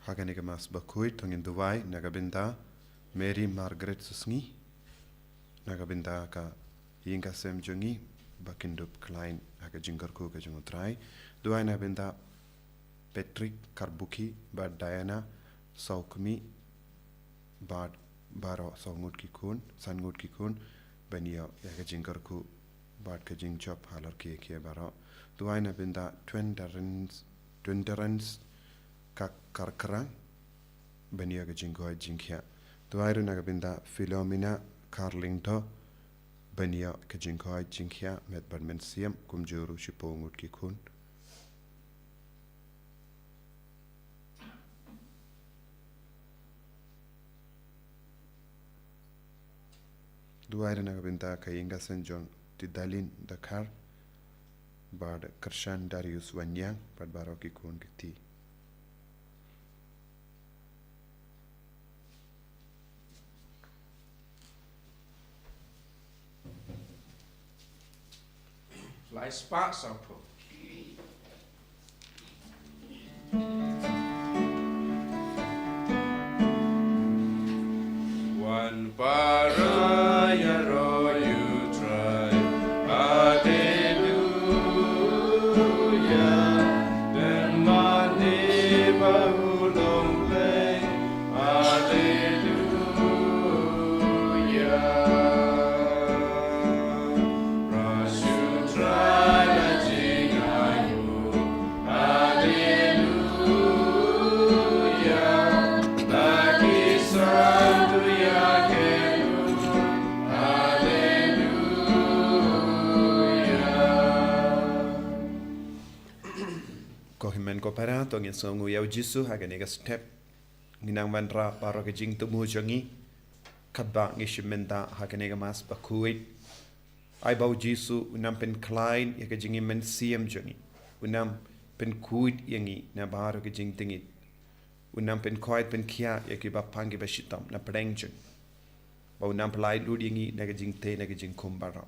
Haganega mas Bakhuid tongin Dubai nagabinda Mary Margaret Sngi nagabinda ka Yinga Sem Jungi Bakindup Klein haga Jingarku ka Jungutrai Dubai nagabinda Patrick Karbuki Bad Diana Saukmi Bad Baro Saungut Kikun Sangut Kikun Benia haga Jingarku Bad ka Jingchop halar Kia Baro Dubai nagabinda Twinterans Karkarang Benia ka Jingoi Jingkia Dubai nagabinda Philomena Carlingto Benia ka Jingoi Jingkia Met Badmensiam Kumjuru Shipongut Kikun Dubai nagabinda ka Inga Senjong Tidalin Dakar Bad Kershan Darius Wanyang Bad Baroki Kun Kiti Fly spot sample. One paraya ro you try. Hallelujah. Then my neighbor who don't play. Hallelujah. Rush you try the Jingayu. Hallelujah. Lagi santu ya kenu. Kohimen ko para tongin songu yau jisu haganega step nginang manra paro ka jing tumu jongi kadba ngishimenda haganega mas Bakhuid ai bau jisu unam pen klein ya ka jingi men siam jongi unam pen kuid yangi na baro ka jing tingit unam pen koit pen kia ya ki bapangi bashitam na preng jong bau nam plai lud yangi na ka jing te na ka jing kumbara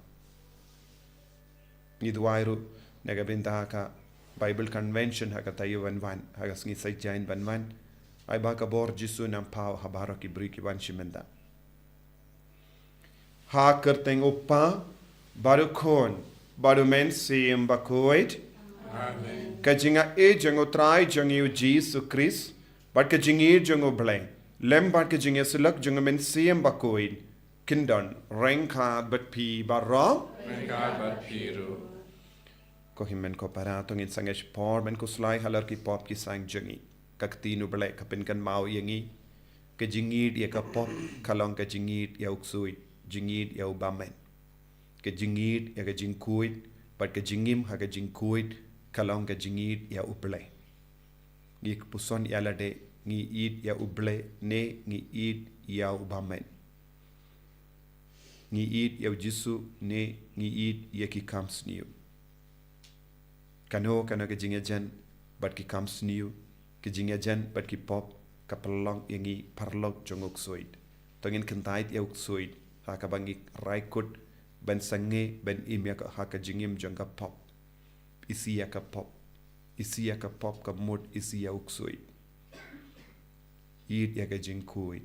ni duairu na ka benta ka Bible Convention haga tayo vanvan haga sngi Saitjaiñ vanvan ay baka bor jisu nam pau habaro ki bri ki van shimenda ha kerteng uppa baru kon baru men sim Bakhuid Amen. ka jinga e jango trai jangi u Jisu Christ bat ka jingi jango bleng lem bat ka jinga sulak jango men sim Bakhuid kindon rengka bat pi barro Thank God, Piru. ko himmen ko para tong in sangesh por men ko slai halar ki pop ki sang jangi kakti nu bele kapin kan mau yangi ke jingid ya ka pop kalong ka jingid ya uksui jingid ya ubamen ke jingid ya ka jingkuit pat ke jingim ha ka jingkuit kalong ka jingid ya uble ngi puson ya lade ngi id ya uble ne ngi id ya ubamen ngi id ya jisu ne ngi id ya ki comes new Kano ka jinga jan bat ki comes new ki jinga jan bat ki pop ka pelong yangi parlok jongok soit tongin kentait yauk soit ha ka bangi raikut ben sange ben imya ka ha ka jingim jongka pop isi ya ka pop ka mod isi yauk soit yid ya ka jingkui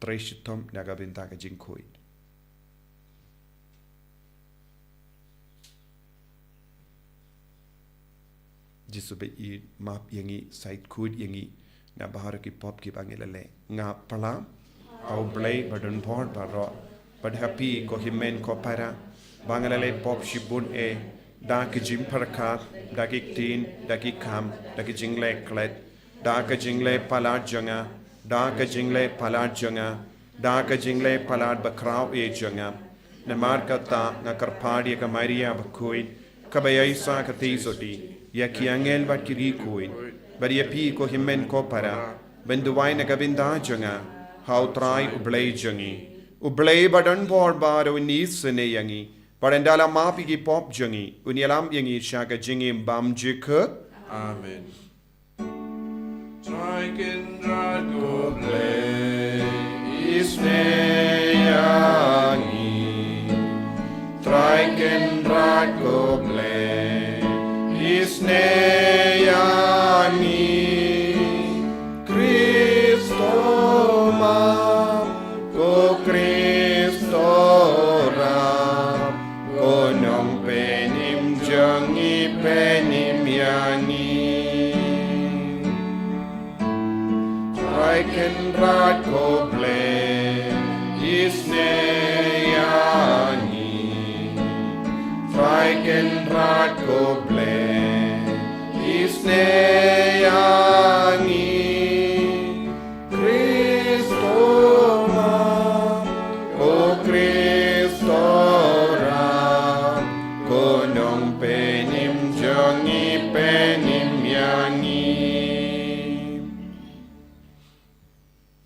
treshitom na ka benta ka jingkui jisu be i map yangi side kud yangi na bahar ki pop ki bangilale nga pala au blay badon board baro but happy ko himen ko para bangilale pop shibun e da ki jim parkat da ki tin da ki kam da ki jingle klet da ka jingle pala janga da ka jingle pala janga da ka jingle pala bakraw e janga na markata na karpadi ka maria Bakhuid kabaya isa ka tizoti ya ki angel bat ki rikuin bar ya pi ko himmen ko para benduwai na gabinda janga how try ublay jangi ublay badan bor baro ni sene yangi parendala mapi ki pop jangi unialam yangi shaka jingi bam jika Amen. Striking drago play isneyangi striking drago play isneyangi rat ko ble Sngi Freiken rat ko ble Sngi Kristo ma o Kristo ra konong penim jongi penim yangi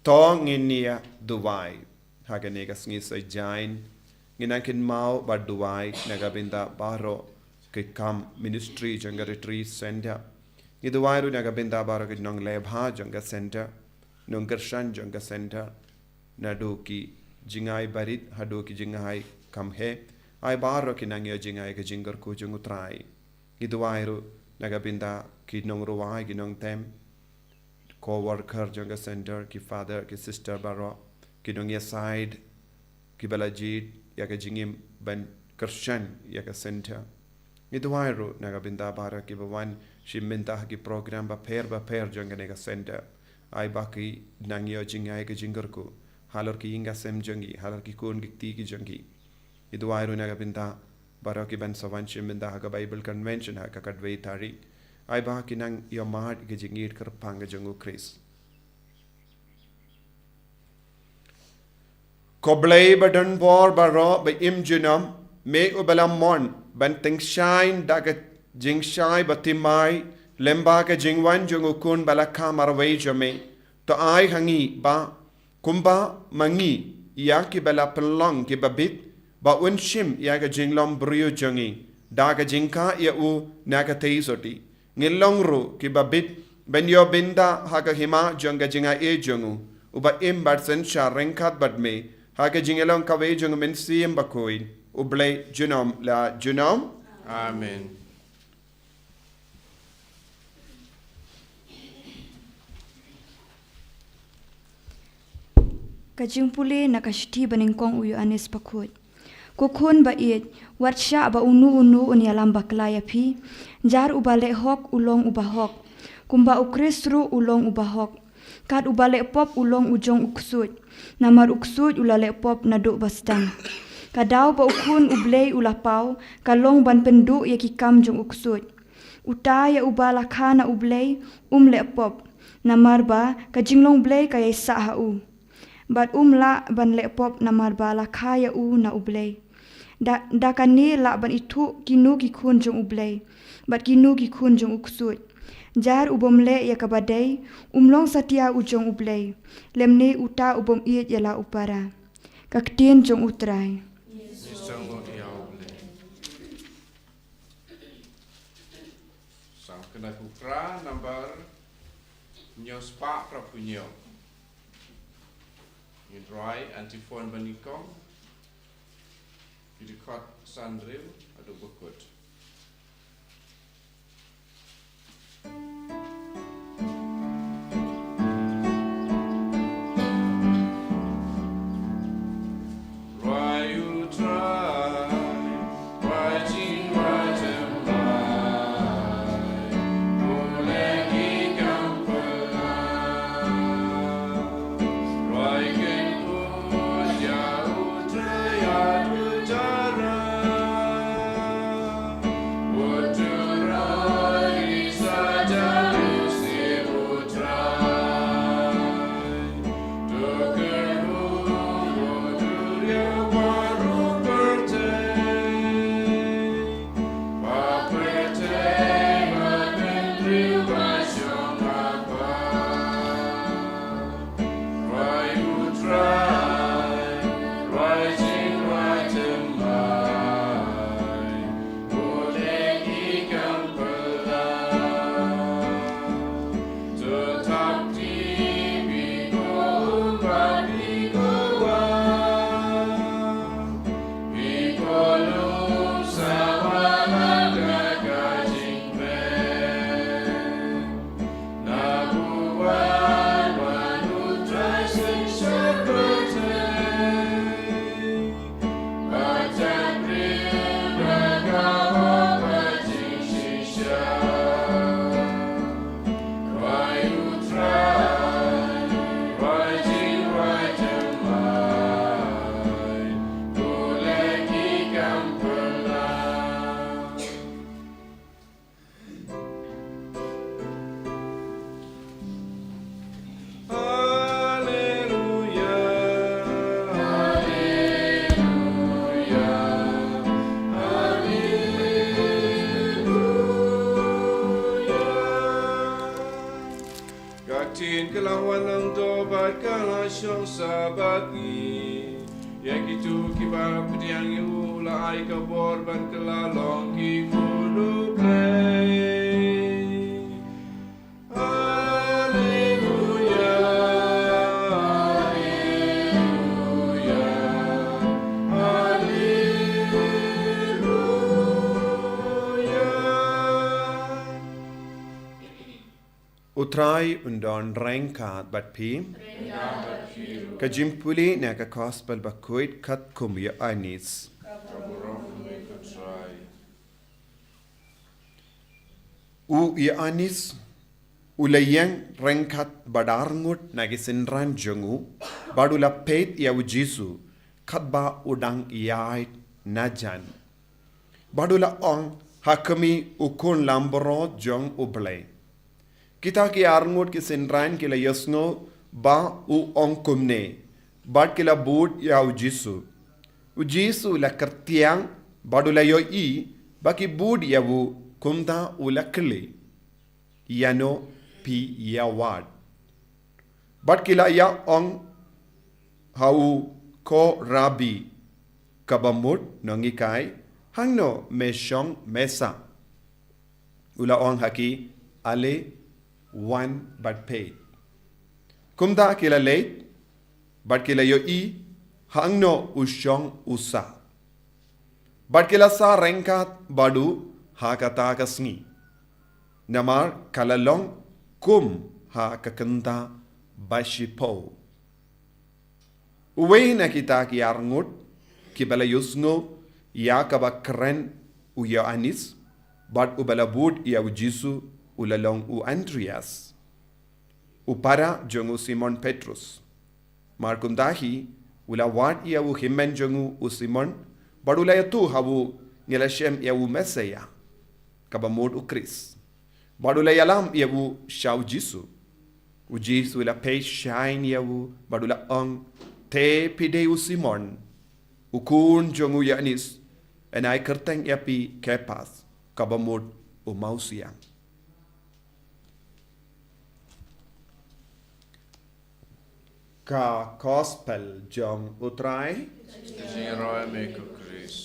Tong inia duwai haganega sngi Saitjaiñ nginakin mau ba duwai nagabinda baro ke kam ministry janga retreat center ni duwai ru nagabinda baro ke nong lebha janga center nong kershan janga center nadu ki jingai barit hadu ki jingai kam he ai baro ki nangyo jingai ke jingar ku jungu trai ni duwai ru nagabinda ki nong ruwai ki nong tem co-worker janga center ki father ki sister baro ki nong ya side ki balajit ya ka jingim ban kershan ya ka center itu wairu naga binda bara ki bawan shiminta ki program ba per janga nega center ai baki nangyo jingai ka jingarku halor ki inga sem jangi halor ki kon gikti ki jangi itu wairu naga binda bara ki ban sawan shiminta ka bible convention ha ka kadwei tari ai ba ki nang yo mat ki jingir kar panga jangu Chris Koblei badan bor baro ba im junam me ubalam mon ban ting shine daga jing shai batimai lemba ka jingwan jungu kun balaka marwei jame to ai hangi ba kumba mangi ya ki bala pelong ki babit ba unshim ya ka jinglom brio jungi daga jingka ya u naga teisoti ngilong ru ki babit ben yo binda haga hima junga jinga e jungu uba im batsen sha renkat badme Hake jingelong kawe jung min siem Bakhuid ublay junom la junom Amen. Kajing pule nakashti baningkong uyu anis Bakhuid. Kukun ba it warsha ba unu unyalam baklaya pi jar ubale hok ulong ubahok kumba ukrisru ulong ubahok kat ubale pop ulong ujong uksud namar uksud ulale pop naduk bastang kadau ba ukun ublei ulapau kalong ban pendu ya kikam jong uksud utaya ubala khana ublei le pop namar ba kajinglong blei kaya sa hau bat la ban le pop namar ba la khaya u na ublei da kani la ban itu kinu ki khun jong ublei bat kinu ki khun jong uksud jar ubomle ya kabadai umlong satia ujong ublei lemne uta ubom iet yala upara kaktien jong utrai Sang kena kukra number nyospa prapunyo Yudrai antifon banikong Yudikot sandril adu bukut sabat ni yakitu kibar pediang yu la ai kabor ban kelalong ki kudu play haleluya haleluya haleluya Utrai undon rengkat bat pi kajimpuli na ka gospel Bakhuid kat kumya anis u ya anis ulayang rengkat badarngut na gisinran jongu badula pet ya ujisu khatba udang yai najan badula ong hakami ukun lambro jong ublay kita ki arngut ki sinran ki la yasno ba u ong kumne bad ki la bud ya ujisu la kertiang badula yo i baki bud ya u kumda u la kli yano pi ya wad bad ki la ya ong hau ko rabi kabamut nongikai hangno meshong mesa ula ong haki ale one but paid. Kumda kila late, but kila yo i, hangno usyong usa. But kila sa rengkat badu hakata kasngi. Namar kalalong kum ha kakanta bashipo. Uwe na kita ki arngut, kibala yusno, ya kabakren uya anis, but ubalabud ya ujisu, ulalong u Andreas, upara jongu Simon Petrus. Markundahi, ulawat ia u himen jongu u Simon, badulaya tu hawu nilashem ia u Mesaya, kabamud u Chris. Badulaya lam ia u Shau Jisu. U Jisu ila pay shine ia u badula ong te pide u Simon. Ukun jongu yanis, enai kerteng ia pi kepas, kabamud u Mausiang. Ka gospel jong utrai Jingroi meku Chris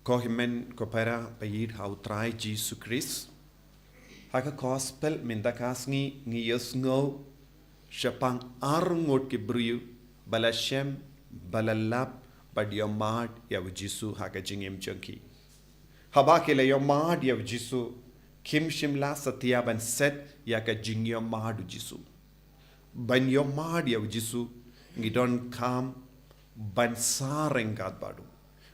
ko himen ko para payid ha utrai Jesus Christ haka gospel mindakas ngi yesngo syapang arngot ki briu balashem balalap but your mad yav Jisu haka jingim junkie. Habakile your mad yav Jisu kim shimla satya ban set yaka jing your mad Jisu. Ban your mad yav Jisu ngidon kam ban sarengat badu.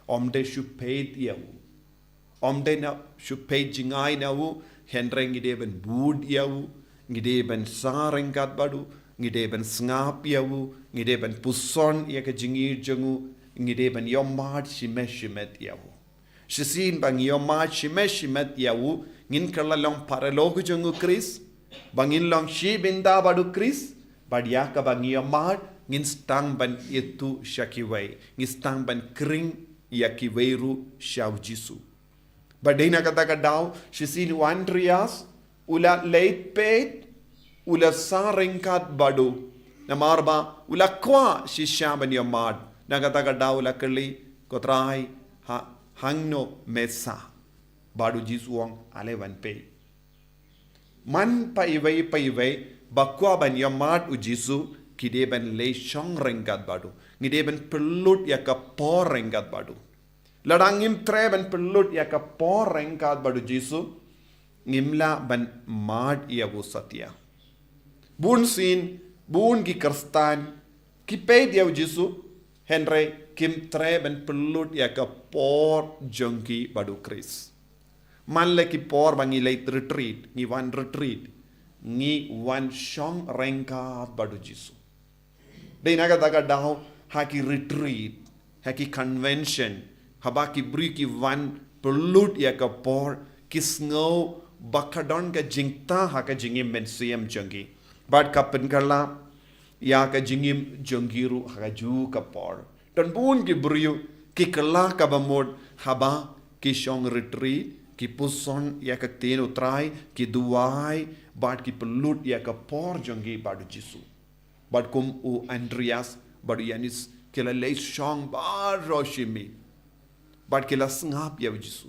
Omde shupet yavu. Omde na shupet jingai navu hendreng ngide ban bud yavu ngide ban sarengat badu ngide ban ngap yavu ngide ban puson yaka jingir jungu ngide ban yomad shimet yawu shisin bang yomad shimet yawu ngin kerlalong paralog jongu Chris bangin long shi binda badu Chris badia ka bang yomad ngin stang ban itu shakiway ngin stang ban kring yakiweru shaw Jisu badina kata ka daw shisin Andreas ula late paid ula saringkat badu namarba ula kwa shisha ban yomad nagataga daula kali kotrai hangno mesa badu Jisuang alevan pay man paiway bakwa ban yamad u Jisu kide ban le shong rengat badu ngide ban pelut yaka por rengat badu ladangim tre ban pelut yaka por rengat badu Jisu ngimla ban mad yawu satya bun sin bun ki kristan ki pay yaw Jisu Henry kim treben pelut ya ke por jongki badu Chris. Man le ki por bangi late retreat, ngi one retreat, ngi one shong rengkat badu Jisu. Dei naga daga daw haki retreat, haki convention, habaki bri ki one pelut ya ke por kisngo bakadon ka jingta haka jingim men siyam jongki. Bad kapen karla ya ka jingim jonggiru haka ju kapor dan bun ki briu ki kala ka bamod haba ki shong retreat ki puson ya ka tin utrai ki duai bad ki pelut ya ka por jongi badu jisu bad kum u Andreas badu yanis kila lei shong bar roshimi bad kila ngap ya jisu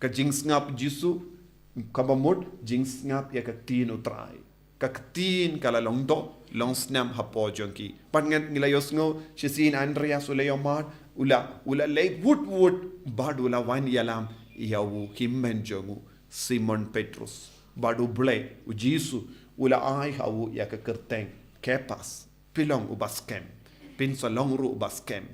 ka jing ngap jisu ka bamod jing ngap ya ka tin utrai ka tin kala long do long snam hapo jongi bad ngila yosngo shisin Andreas ulayomad ula lei wood bad ula wan yalam yawu himmen jongu Simon Petrus badu ble u jisu ula ai hawu ya ka kerteng kepas pilong u baskem pin salong ru baskem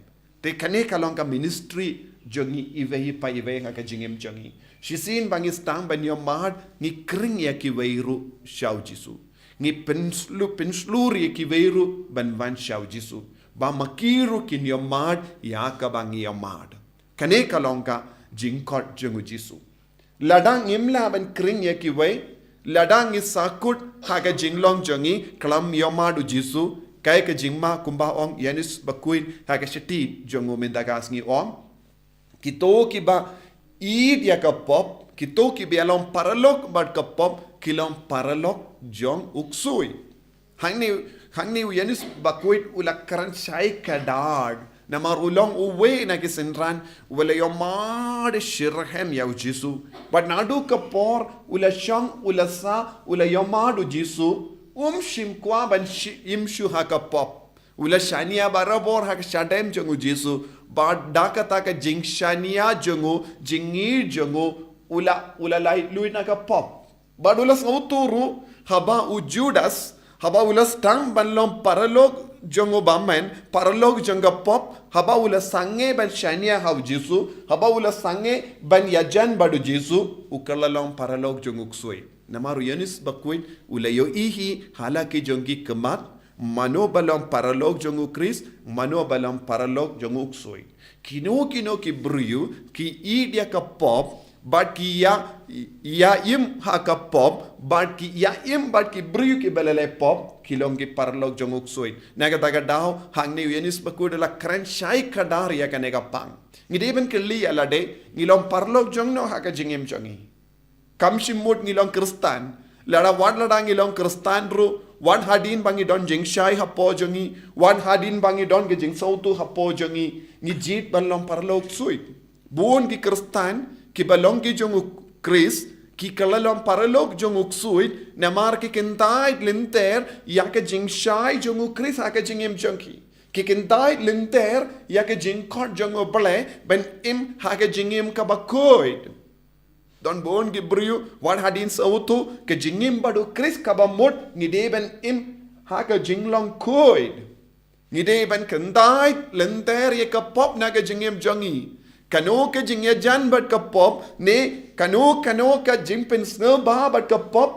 te kane kalong ka ministry jongi ivehi pa ivehi ka jingem jongi shisin bangis tang ban yomad ni kring ya ki weiru shau jisu ni pensluri ki weiru ban van shau jisu ba makiru kin yomad ya ka bangi yomad kane kalong ka jingkot jongu jisu ladang imla ban kring ya ki wei ladang is sakut haga jinglong jongi klam yomadu jisu kai ka jingma kumba ong yanis Bakhuid haga shati jongu mendagas ngi om kito ki ba id ya ka pop kito ki bialong paralok bad ka pop kilong paralok jong uksui hangni yanis Bakhuid ula karan shai kadad namar ulong uwe na kisenran wala yomad shirhem ya jisu but nadu kapor ula shang ula sa ula yomad jisu shim kwa ban imshu hakapop ula shania barabor hak shadem jongu jisu but dakata ka jing shania jongu jingi jongu ula lai luina ka pop but ula sauturu haba u Judas haba ula stang banlom paralog jongo bamen paralog jonga pop haba ula sange ban shania hav jisu haba ula sange ban yajan badu jisu ukalalong paralog jongu ksui namaru yanis Bakhuid ula yo ihi halaki jongi kemat mano balom paralog jongu Kris mano balom paralog jongu ksui kino ki bruyu ki idia ka pop but ki ya im ha ka pop but ki ya im but ki bruyu ki belale pop kilong ki parlog jonguk soi naga daga daw hangni yenis Bakhuid la kran shai kadar ya kanega pang ngideben ke li ala de ngilong parlog jongno ha ka jingem jongi kamshimut ngilong kristan lada wad lada ngilong kristan ru wan hadin bangi don jing shai ha po jongi wan hadin bangi don ge jing sautu ha po jongi ngi jit balong parlog soi buon ki kristan ki balong ki jongu Kris ki kalalom paralog jongu suit namar ki kentai linter ya ke jing shai jongu Kris ha ke jingem jongi ki kentai linter ya ke jing kot jongu ble ben im ha ke jingem ka Bakhuid don bon ki brio wan hadin sautu ke jingem badu Kris ka ba mot ni de ben im ha ke jinglong Khuid ni de ben kentai linter ya ka pop na ke jingem jongi kano ka jingya jan bat ka pop ne kano ka jingpin sno ba bat ka pop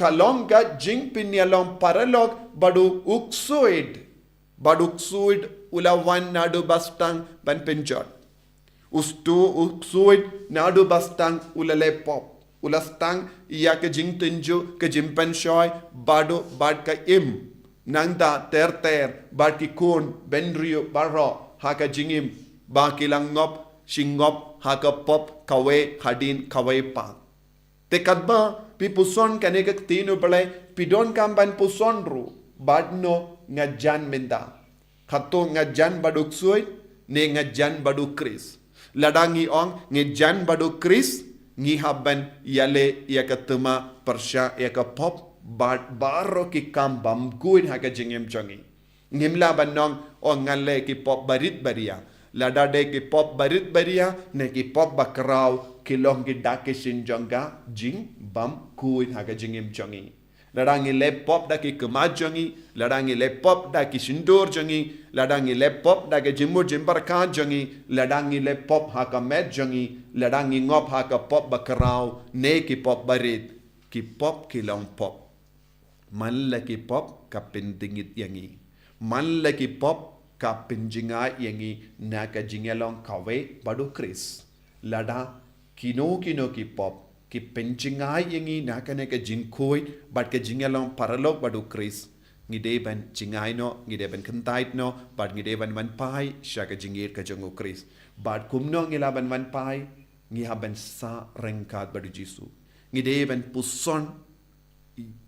kalong ka jingpin yalong paralog badu uksuid ula wan nadu bastang ban penjot ustu uksuid nadu bastang ula le pop ula stang iya ka jing tinju ka jimpan shoy badu bad ka im nangda ter bad ki kun benrio baro ha ka jingim ba kilang ngop shingop haka pop kawe hadin kawe pa te kadba pi puson kanega tinu bale pidon kamban puson ru badno ngajan menda khato ngajan baduk suit ne ngajan badu Kris ladangi ong ngajan badu Kris ngi haban yale yakatema persya yakapop bad baro ki kambam guin haka jingem jongi ngimla banong ong ngale ki pop barit baria lada de ki pop barit baria ne ki pop bakrau kilong ki dake sinjonga jing bam kuin haga jingim jongi ladangi le pop da ki kemaj jongi ladangi le pop da ki sindur jongi ladangi le pop da ki jimur jimbarkan jongi ladangi le pop haka met jongi ladangi ngop haka pop bakrau ne ki pop barit ki pop kilong pop man la ki pop kapindingit yangi man la ki pop ka pinjinga yangi na ka jingelong kawe badu Kris lada kino ki pop ki pinjinga yangi na ka ne ka jingkoi bad ka jingelong paralog badu Kris ngide ban jingai no ngide ban kentait no bad ngide ban man pai sha ka jingir ka jongo Kris But kumno ngilaban wan pai ngihaban sa rengkat badu Jisu. Ngideben puson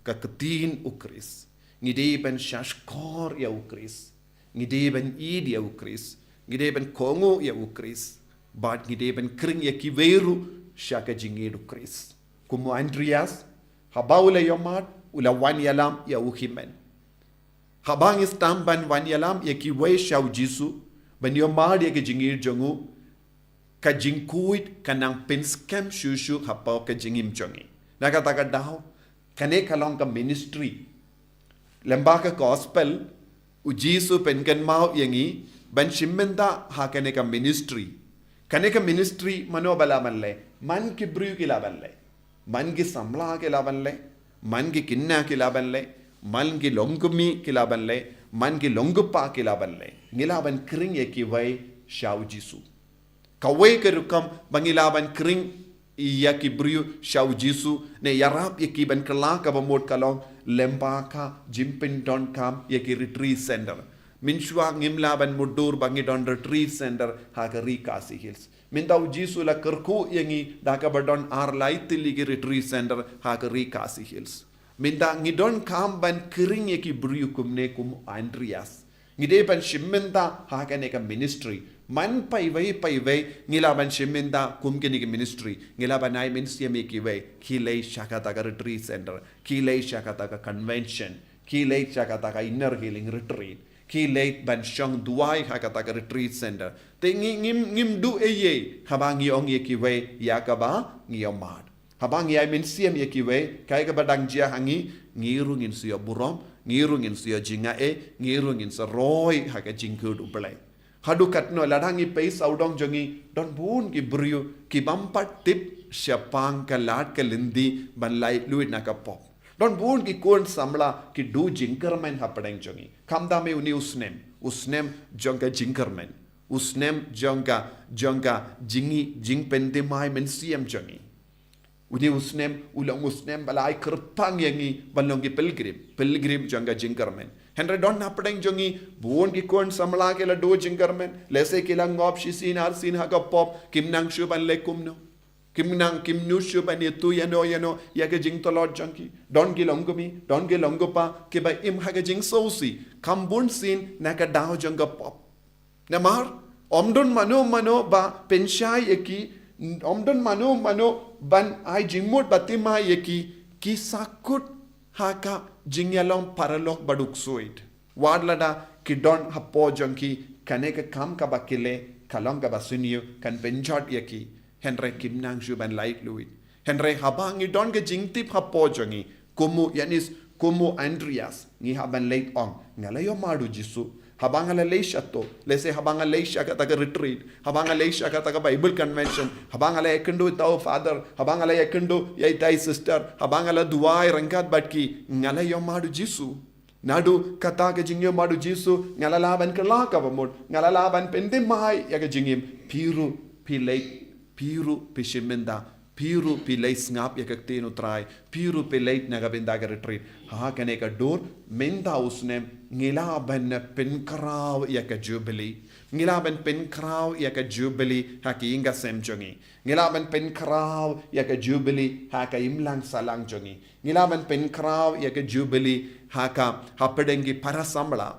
kaketin ukris. Ngideben shashkor ya ukris. Ngideben id ya ukris. Ngideben kongo ya ukris. But ngideben kring ya kiveru shaka jingid ukris. Kumu Andreas habaula yomad ula wan yalam ya uhimen. Habang istamban wan yalam ya kiwe shau Jisu. Ban yomad ya jingid jongu. Ka jingkuit kanang pinskem shushu hapau ka jingim jongi. Nakataka daw kane kalong ka ministry. Lembaka gospel ujisu penken mau yangi ban shimmenda ha kane ka ministry. Kane ka ministry mano balaban le man ki bru ki laban le. Man ki samla ki laban le. Man ki kinna ki laban le. Man ki longumi ki laban le. Man ki longupa ki laban le. Ngilaban kring ye ki vai shau Jisu. Kawai kerukam bangilaban kring iya kibriu shau Jisu ne yarap yaki ban kala ka bamod kalong lembaka jimpin don kam yaki retreat center minshwa ngimlaban mudur bangi don retreat center ha ka Rikasi Hills mindau Jisu la kerku yangi daka badon ar laitili ki retreat center ha ka Rikasi Hills minda ngidon kam ban kring yaki briu kumne kum Andreas ngide ban shimmenda ha ka ne ka ministry man pai vai ngilaban shiminda kumkini ki ministry ngilaban ai ministry me ki vai kilei shakata ka retreat center kilei shakata ka convention kilei shakata ka inner healing retreat kilei ban shong duai hakata ka retreat center te ngim du eye habangi ong ye ki vai yakaba ngiyomad habangi ai ministry me ki vai kai ka badang jia hangi ngirungin siya burom ngirungin siya jinga ngirungin sa roy haka jingkud ublai hadu katno ladangi pay saudong jongi don bun ki brio ki bampat tip syapang ka lat ka lindi ban lai luit na ka pop don bun ki kon samla ki du jinkermen hapadeng jongi kamda me uni usnem jonga jinkermen usnem jonga jingi jingpente mai men siam jongi uni usnem ulang usnem balai kerpang yangi balong ki pilgrim jonga jinkermen Henry don napadeng jongi buon ki kon samla ke la do jingarmen lese ke la ngop shisin ar sin ha ka pop kimnang shuban le kumno kimnang kimnu shuban yetu yano ya ke jing tolot jonki don ki longumi don ki longopa ke ba im ha ke jing sosi kambun sin na ka daw jonga pop namar omdon mano ba penshai eki omdon mano ban ai jingmut batima eki ki sakut haka jingyalong paralok baduk suit wadlada kidon hapo jonki kaneka kam ka bakile kalong ka basunyo kan penjot yaki henry kimnang shuban light luit henry habangi don ke jingtip hapo jongi kumu Andreas ngi haban late ong ngalayo madu Jisu habanga leisha to lese habanga leisha ka taga retreat habanga leisha ka taga Bible convention habanga le ekendo tau father habanga le ekendo yai tai sister habanga la duai rangkat batki ngala yo madu Jisu nadu kata ke jingyo madu Jisu ngala laban ke la ka bamod ngala laban pende mai ya ke jingim piru pishimenda piru pilay ngap ya kaktino try piru pilay nagabinda ka retreat ha kane ka dor menda usnem ngilaban na penkraw ya ka Jubilee ngilaban penkraw ya ka Jubilee ha ki inga sem jongi ngilaban penkraw ya ka Jubilee ha ka imlang salang jongi ngilaban penkraw ya ka Jubilee ha ka hapedengi para samla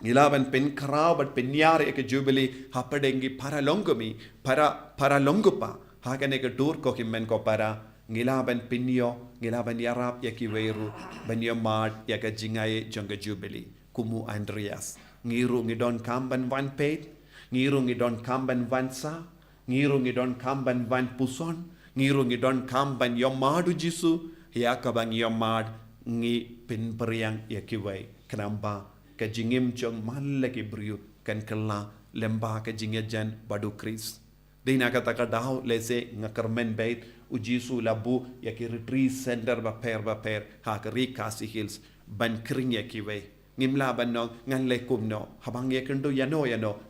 ngilaban penkraw bat penyar ya ka Jubilee hapedengi para longumi para longupa Hakane ka dur ko kimmen ko para ngilaban pinyo ngilaban yarap ya kiweru banyo mad ya ka jingaye jonga Jubilee kumu Andreas ngiru ngidon kamban van pet ngiru ngidon kamban van sa ngiru ngidon kamban van puson ngiru ngidon kamban yomadu Jisu ya ka bang yomad ngi pinperiang ya kiwai kenamba ka jingim jong malle ki brio kan kala lemba ka jingyajan badu Kris Dina kata daw lese ngakarmen bait ujisu labu ya ki retreat center ba per ha ka Rikasi Hills ban kring ya kiwe ngimla ban no ngan le kumno habang ye kendo yano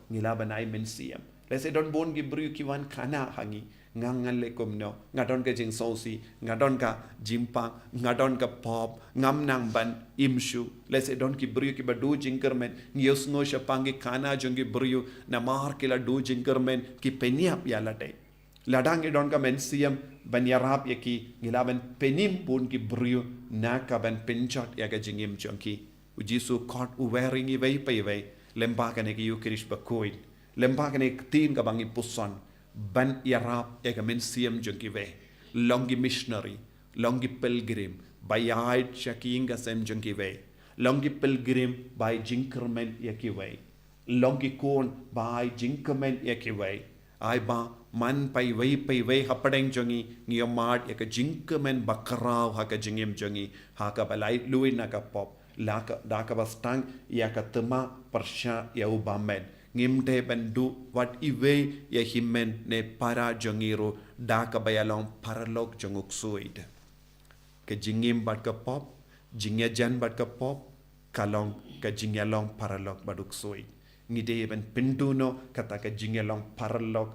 ngila ban ai mensiam let's say don bon gibru kiwan kana hangi ngangan le komno ngadon ka jing sosi ngadon ka jimpang ngadon ka pop ngam nang ban imshu let's say don gibru ki badu jinkermen ngios no shapangi kana jongi bru na mar kila du jinkermen ki peniap ya late ladang don ka mensiam ban yarap yaki ngilaban penim pun ki bru na ka ban penchot ya ka jingim chonki ujisu kot uwering i vei pai vei lemba ka ne ki ukrish Bakhuid lemba ka ne tin ka bangi puson ban yarap eka mensiam jongki ve longi missionary longi pilgrim bayait shakinga sem jongki ve longi pilgrim by jinkermen yaki ve longi kon by jinkermen yaki ve ai ba man pai ve hapadeng jongi ngiyamad eka jinkermen bakrau haka jingim jongi haka balai lui naka pop laka daka bastang yaka tema persha ya ubamen ngimde bandu wat iwe ya himen ne para jongiro daka bayalong paralog jonguk suid ke jingim bat ka pop jingya jan bat ka pop kalong ka jingyalong paralog baduk suid ngide ben pinduno kata ka jingyalong paralog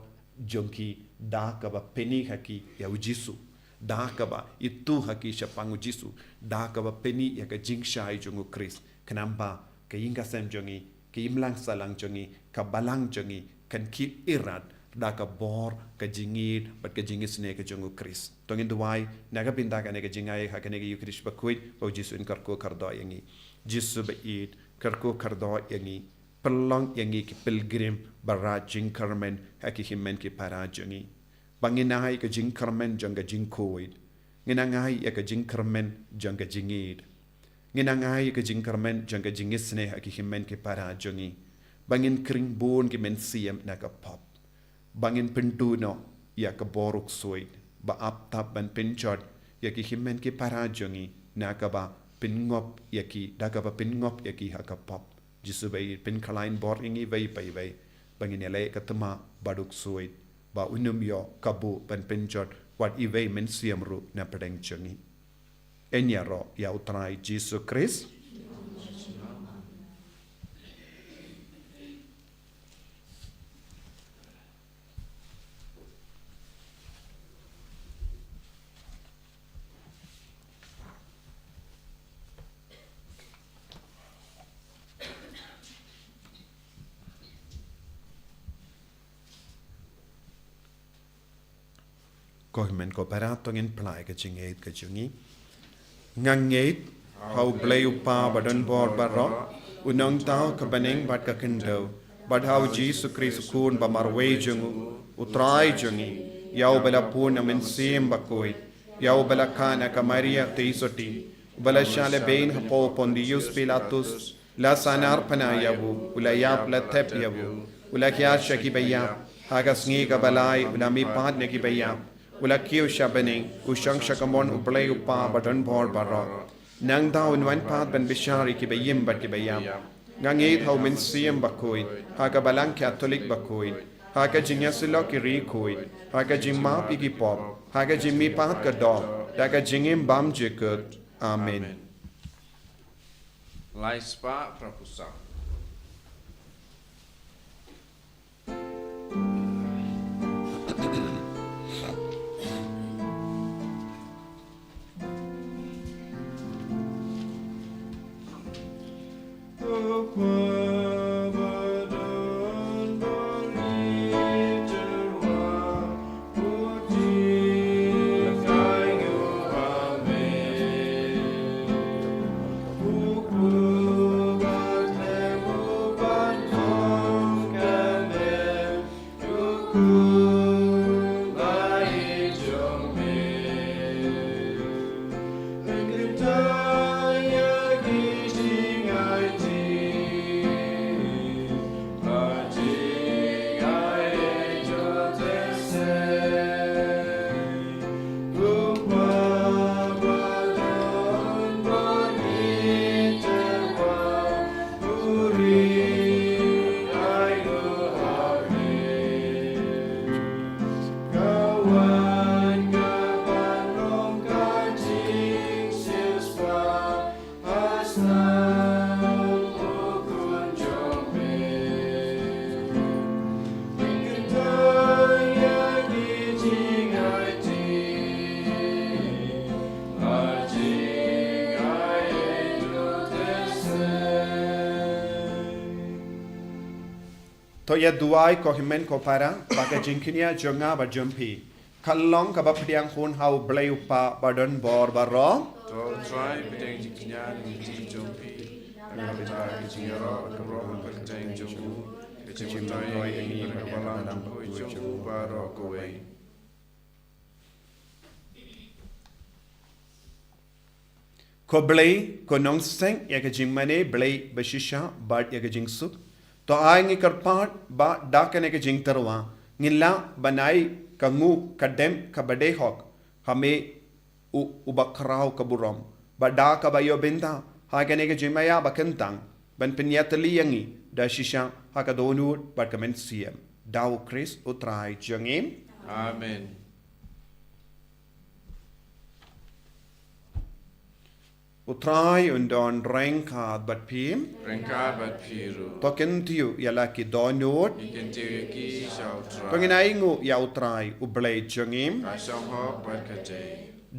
jongki daka ba peni haki ya ujisu daka ba itu haki shapangu jisu daka ba peni ya ka jingshai jongu Kris kenamba ke inga sem jongi ke imlang salang jongi ka balang jongi kan ki irat da ka bor ka jingit bat ka jingis ne ka jongu Kris tongin duai naga pinta ka ne ka jingai ha ka ne ka Kris Bakhuid bo jisu in karko kardo yangi jisu ba it karko kardo yangi pelong yangi ki pilgrim bara jingkarmen ha ki himmen ki para jongi banginai ka jingkarmen jonga jingkoid nginangai ya ka jingkarmen jonga jingit nginangai ka jingkarmen jonga jingisne ha ki himmen ki para jongi bangin kring bon ki men siam na ka pop bangin pentuno ya ka boruk suid ba aptap ban penchot ya ki himmen ki para jongi na ka ba pingop ya ki da ka ba pingop ya ki ha ka pop jisu bai pin kalain bor ingi vai pai vai bangin ele ka tama baduk suid ba unum yo kabu ban penchot wat i vai men siam ru na pedeng jongi enyaro ya utrai jisu Kris ko men ko parato ngin plai ka jingeit ka jungi ngangeit hau blei upa badon bor barro unong tau ka baneng bat ka kendo bad hau jisu Kris kun ba marwe jungu utrai jungi yau bala puna men sim Bakhuid yau bala kana ka Maria teisoti bala shale bein hapo pondius Pilatus la sanar panayabu ula yap la tep yabu ula kya shaki bayya haga sngi ka balai ula mi pad ne ki bayya ula kiu shabening usang shakamon uplay upa badon bor barro nang daw in pat ben bishari ki bayim bat ki bayam ngangit hau min siam Bakhuid haga balang Catholic Bakhuid haga jinya silo ki ri kuid haga jimma pigi pop haga jimmi pat ka do daga jingim bam jekut amen Lai spa prapusa. to ya duai ko himen ko para baka jingkinia jonga ba jumpi kalong ka ba pdiang hun hau blai upa badon bor baro to try bedeng jiknya ni ti jompi ana beta jingero kabro bedeng jomu kecim toy ini balam ko jomu baro ko wei ko blai ko nong seng ya ka jingmane blai bashisha bad ya ka jingsuk to ai ngi karpat ba dakane ka jing tarwa ngilla banai kangu kadem kabade hok hame ubakrau kaburom bada kabayo benta hagane ka jimaya bakentang ban pinyatali yangi da shisha hakadonut bad kamen siem daw Chris utrai jangim amen utrai undon rengka bat pim rengka bat piru token tiu yala ki donut iken tiu ki shau try penginai ngu ya utrai ublai jangim ka shong hok bat kate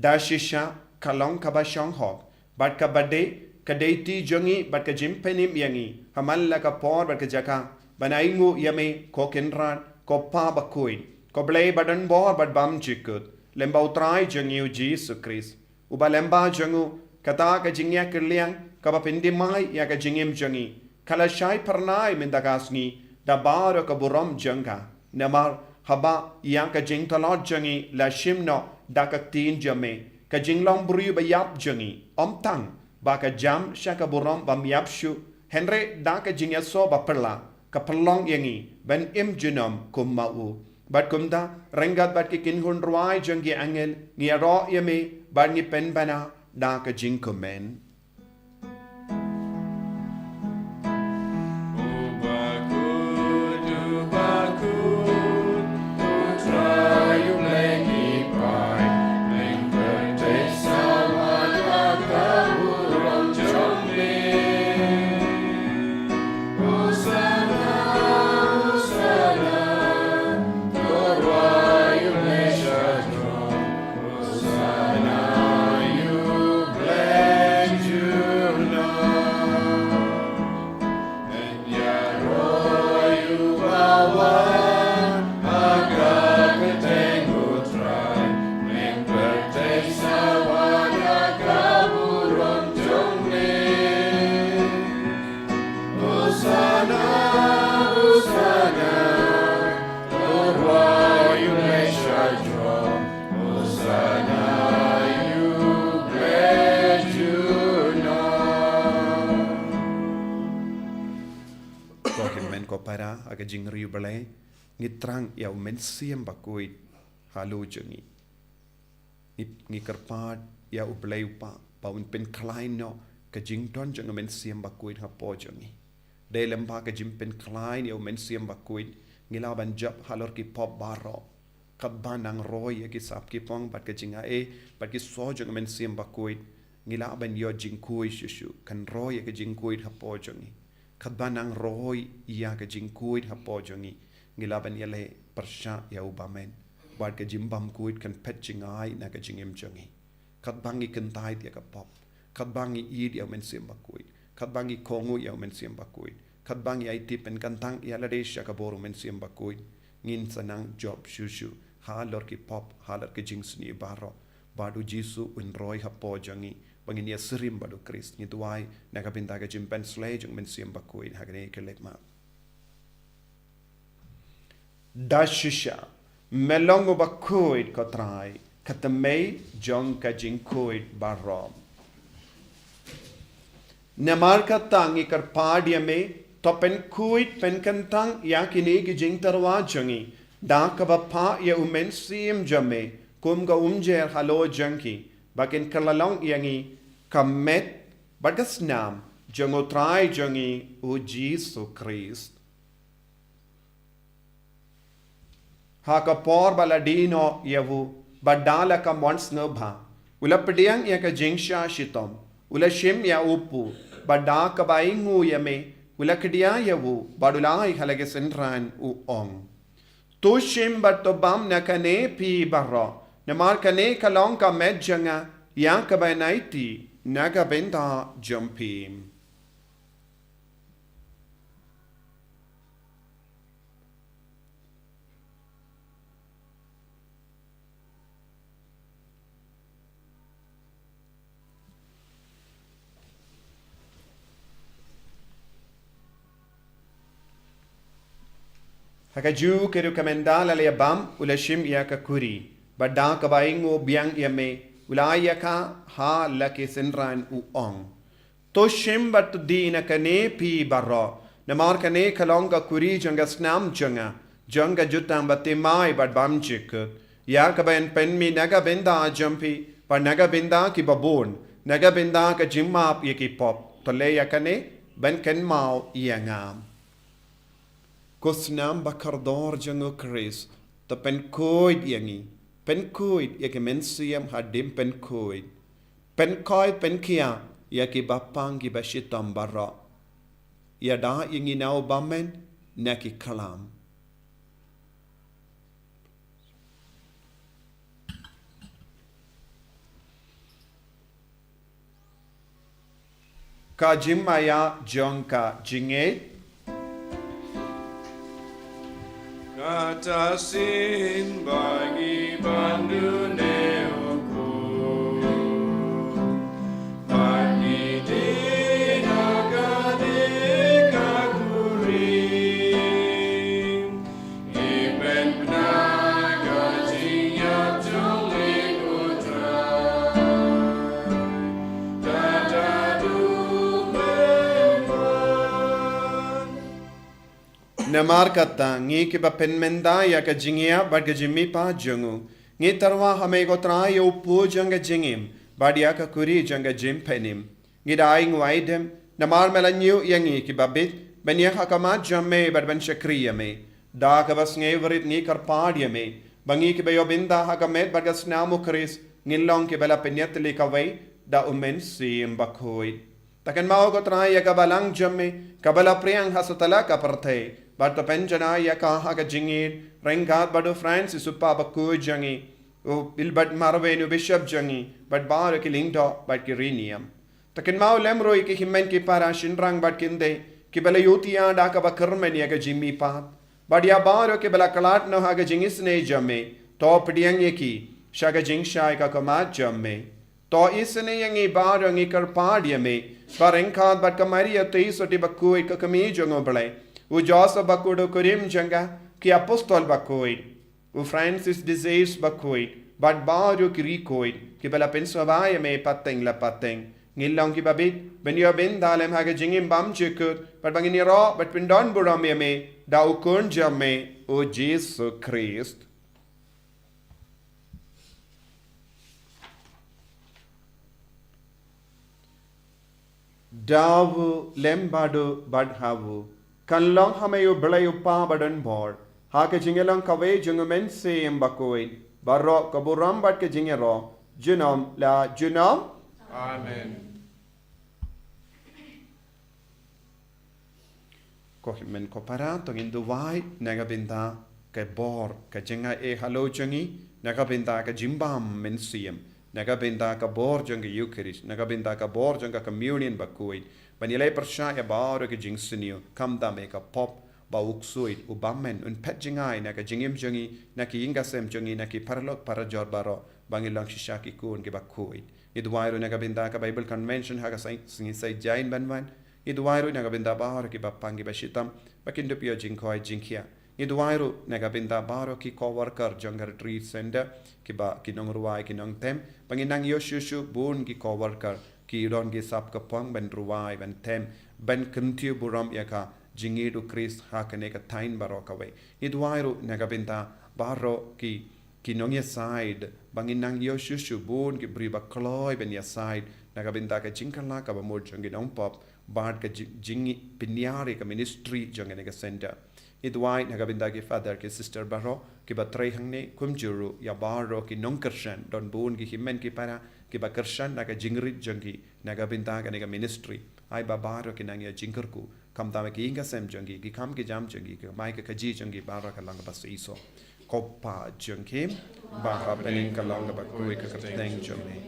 da shisha kalong kabashong hok bat kabade kadeti jangi bat ka jimpenim yangi hamalla ka por bat ka jaka banai ngu yame ko kenran ko pa Bakhuid ko blai badan bor bat bam chikut lemba utrai jangi Jesus Christ uba lemba jangu kata ka jingya kirliang ka ba pindimai ya ka jingim jangi kala shai pernai mendagasni da baro ka buram janga namar haba yang ka jing talot jangi la shimno da ka tin jame ka jinglong buru ba yap jangi om tang ba ka jam shaka buram bam yap shu henre da ka jingya so ba perla ka perlong yangi ben im junom kum mau bat kumda rengat bat ki kin hun ruai jangi angel ngi ro yame ba ngi pen bana da ka jing kumen para aga jing riu balai ngitrang ya men siem Bakhuid halu jungi ngi karpat ya ublai upa paun pen klein no ka jing ton jang men siem Bakhuid ha po jungi de lemba ka jing pen klein ya men siem Bakhuid ngila ban jap halor ki pop baro kat banang roy ya ki sap ki pong bat ka jinga bat ki so jang men siem Bakhuid ngila ban yo jing kui shushu kan roy ya ka jing kui ha po jungi kadbanang roy ya ka jingkuid ha pojongi ngilaban yale persha ya ubamen bad ka jimbam kuid kan petchingai na ka jingim jongi kadbangi kentai ya ka pop kadbangi id ya men sim Bakhuid kadbangi kongu ya men sim Bakhuid kadbangi ai tip en kantang ya la desha ka boru men sim Bakhuid ngin sanang job shushu ha lor ki pop ha lor ki jingsni baro badu jisu un roy ha pojongi bangin ya serim badu Chris ni tuai na ka pinta ka jimpen slay jung men sim Bakhuid ha gane kelek ma dashisha melongo Bakhuid ko trai katamei jong ka jingkuid barom namar ka tangi kar padia me to pen kuid pen kantang ya kini ki jing tarwa jangi da ka ba pa ya umen sim jame kum ga umjer halo janki bakin kalalong yangi kamet bagas nam jango trai jangi u Jesus Christ ha ka por baladino yavu badala ka mons nobha ulapdiang ya ka jingsha shitom ula shim ya upu bada ka baingu yame ulakdia yavu badulai halage senran u ong to shim batobam na kane pi barro namar kane kalong ka medjanga ya ka bainaiti naga benda jumpim Hakaju ke rekomendala le bam ulashim ya ka kuri. Badang ka baingo biang ya me ulaya ka ha la ke senran u ong. To shim bat dina ka ne pi barro. Namar ka ne kalong ka kuri janga snam janga. Janga jutang batte mai bat bam chik. Ya ka bain pen mi naga benda jampi. Pa naga benda ki babon. Naga benda ka jimmap ye ki pop. To le ya ka ne ban ken mau ya ngam. Kusnam bakardor jango Chris. To pen koid yangi. Pen koid ya ke mensiam hadim pen koid. Pen koid pen kia ya ki bapang ki bashitam barra. Ya da yangi nau bamen na ki kalam. Ka jimmaya jongka jinge. Kata sin bagi bandu neoku Bagi dinaga dikakuring Iben penaga jinyap jonglik utrai Dadadu memang Namar kata ngi ke ba penmenda ya ka jingia bad ka jimmi pa jungu ngi tarwa hame ko tra yo pu janga jingim bad ya ka kuri janga jim penim ngi daing waidem namar melanyu yangi ki babit ben ya ka ma jamme bad ben shakriya me da ka bas ngi warit ngi kar paadya me bangi ki be yo binda ha ka met bad ka snamu kris ngilong ki bela penyat li ka wai da umen sim Bakhuid takan mau ko tra ya ka balang jamme ka bala priang hasutala ka parthe But the penjana ya kaha ka jingir rengat badu Francis upa Bakhuid jangi u ilbat marvenu bishop jangi but bar ki lingdo but ki rinium takin mau lemro ki himmen ki para shinrang but kinde ki bela yutia da ka bakarmen ya ka jimmi pat but ya bar ki bela kalat no ha ka jingis ne jamme to pdiang ye ki shaga jing shai ka kama jamme to isne yangi bar ngi kar paadya me parenkat but kamari ya teisoti Bakhuid ka kami jongo bale U Joseph Bakhuid Kurim Janga ki Apostol Bakhuid. U Francis Disease Bakhuid. But Baru Kirikoid. Ki bela pensavaya me pateng la pateng. Ngilong ki babit. Ben yo bin dalem haga jingim bam chikut. But bangin ro but pindon buram ya me. Da u kunja me. O Jesus Christ. Davu lembadu badhavu. Kan long hamayu belayu pa badan bor. Hake jingelang kawe jungumen se Bakhuid. Barro kaburam bat ke jingero. Junom la junom. Amen. Kohimen kopara tongin duwai naga binta ke bor ke jinga e halo jangi naga binta ke jimbam men siem. Naga binta ka bor janga Eucharist. Naga binta ka bor janga communion Bakhuid. Banilai percaya baru ke jing senior kam da me ka pop ba uksuit u bammen un pet jingai na ka jingim jangi na ki ingasem jangi na ki parlok parajor baro bangilang shishaki kun ke Bakhuid idwairu na ka binda ka Bible convention ha ka Saitjaiñ banwan idwairu na ka binda baru ki bapangi bashitam bakindu pio jingkoi jingkia idwairu na ka binda baru ki co-worker janga retreat center ki ba kinong ruai kinong tem banginang yoshushu bun ki co-worker ki ron ki sap ka pang ben ruwai ben tem ben kentiu buram ya ka jingidu Christ ha ka ne ka tain baro ka we idwairu naga binta baro ki nong ya side bangin nang yo shushu bun ki briba kloi ben ya side naga binta ka jingkala ka ba mo jangi nong pop bad ka jingi pinyari ka ministry jangi ne ka center idwai naga binta ki father ki sister baro ki ba trei hangne kumjuru ya baro ki nong kershan don bun ki himmen ki para ki ba kershan naga jingrit jangi naga binta ka ne ka ministry ai ba baro ki nang ya jingkerku kam ta ki inga sem jangi ki kam ki jam jangi ki mai ka kaji jangi baro ka lang ba iso kopa jangi ba ha pening ka lang ba kui ka teng jangi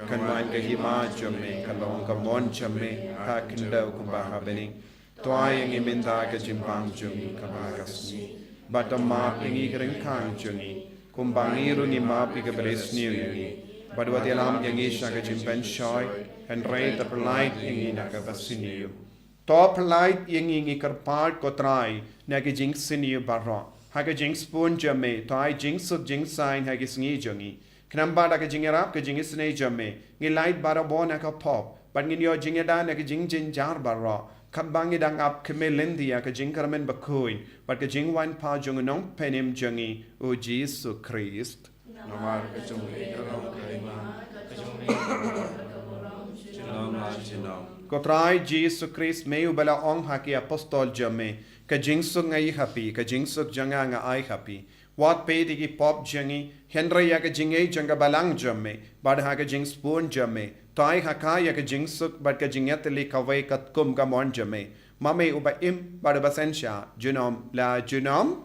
kan main ka hima jangi ka long ka mon jangi ha kinda ku ba ha pening toai ngi minda ka jimbang jangi ka ba ka sni ba ta ma ngi kring kang jangi kum bangi ru ni ma pi ka bres ni ngi badwati alam jangi sha ka jimpen shoy and right the polite ngi na ka basiniyo top light yengi ngi karpat ko trai na ki jing siniyo barro haga jing spoon jame tai jing suk jing sign hagi sngi jongi knamba da ka jing rap ka jing isne jame ngi light bara bona ka pop but ngi yo jing da na ka jing jin jar bara kabangi dang up kemelendia ka jing karmen bakhuid but ka jing wan pa jong nong penim jongi o Jesus Christ Namar ka chung le ka long kai ma ka chung le chinam la chinam ko trai Jesus Christ meu bala ong haki apostol jame ka jing suk ngai happy ka jing suk janga nga ai happy wat pe digi pop jangi henry ya ka jing ei janga balang jame bad ha ka jing spoon jame tai haka ya ka jing suk bad ka jing yatli ka wai kat kum ka mon jame mame uba im bad basensha junom la junom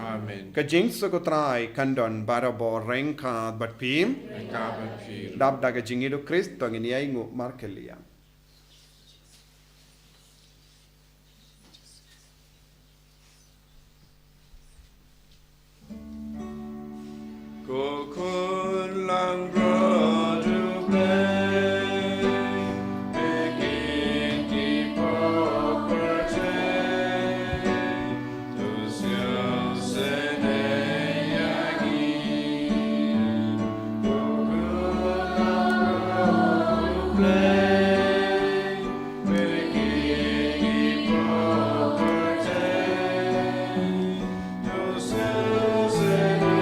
Amen ka jing suk trai kandon barabo renka bat pim ka ba phir dab da ka jing ilu Christ to ngi ai ngu markelia Ko kun lang bro to play Begin keep up to still sene yagi Ko kun lang bro to play Begin keep up to still sene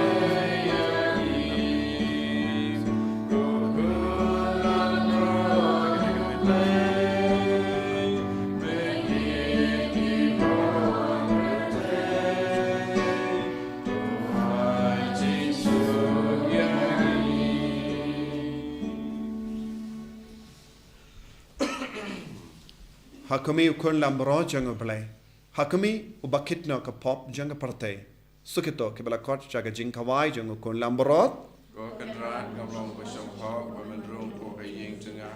Hakumi ukun lambro jang blay. Hakumi ubakit no ka pop jang parte. Sukito ke bala kot jaga jing kawai jang ukun lambro. Ko kan rat ka long ko song ho ko man rong ko ai yeng chunga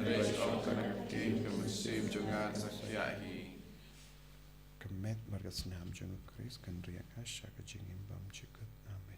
re so ka ki ka sim chunga sa ya hi Kemet marga snam jang Chris kan ria kasha ka jing imbam chikut. Amen.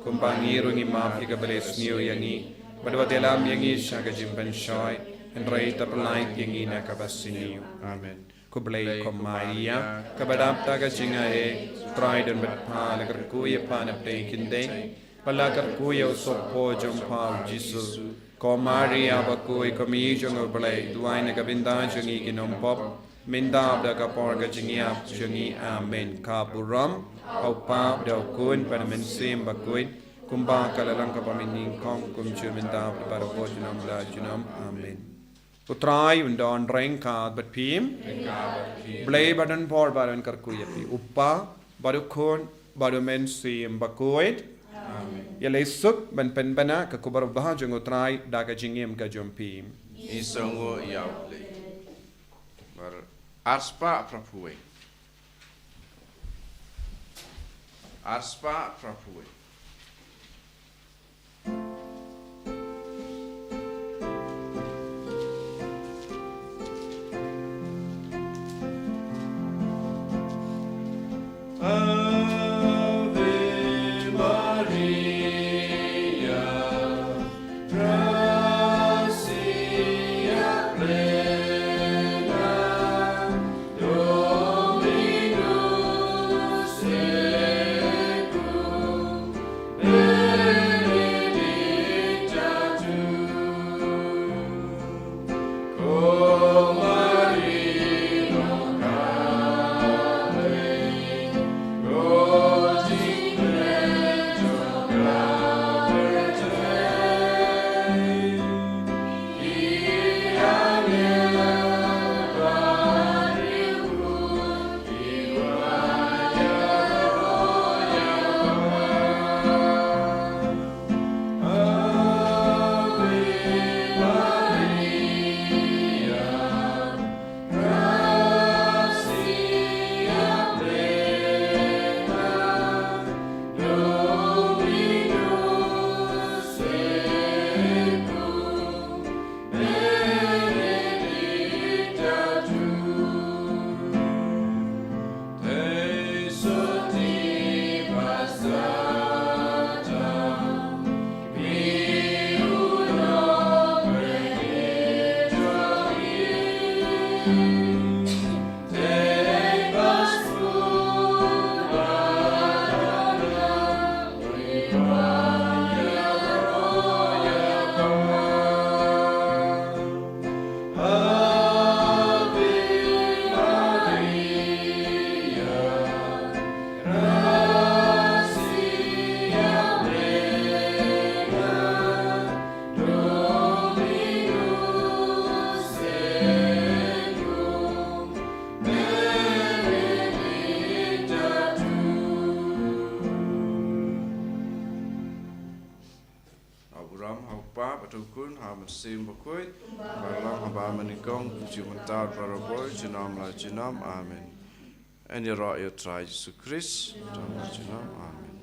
kumbangi rungi map ika beres new yangi badwa telam yangi shaga jimban shoy and right up light yangi na kabasiniu Amen. kublay komaya kabadap taga jinga e tried and but pa lagar kuya pa na play kinde palagar kuya sopo jompa jisu komaria bakui komi jong blay duai na kabinda jangi ginom pop minda da kapor ga jingia jangi amen kaburam au pa da kun pa men sim bakui kumba kalalang kapamining kong kumchu minda para pojunam la junam amen Utrai undon rengka bat pim blay badan por badan karkuyapi uppa badukon badumen sim Bakhuid yalay suk ban penbana ka kubar bahajung utrai daga jingim ka jompim Isongo yaule. Bar arspa prapuwe. Arspa prapuwe. Ave Maria, gratia plena, Dominus tecum, benedicta tu, cum marino Tukun hamen sim Bakhuid barlang haba menikong jumentar para boy jinam la jinam amen. En je raai je trai Jesus Christ dan la jinam amen.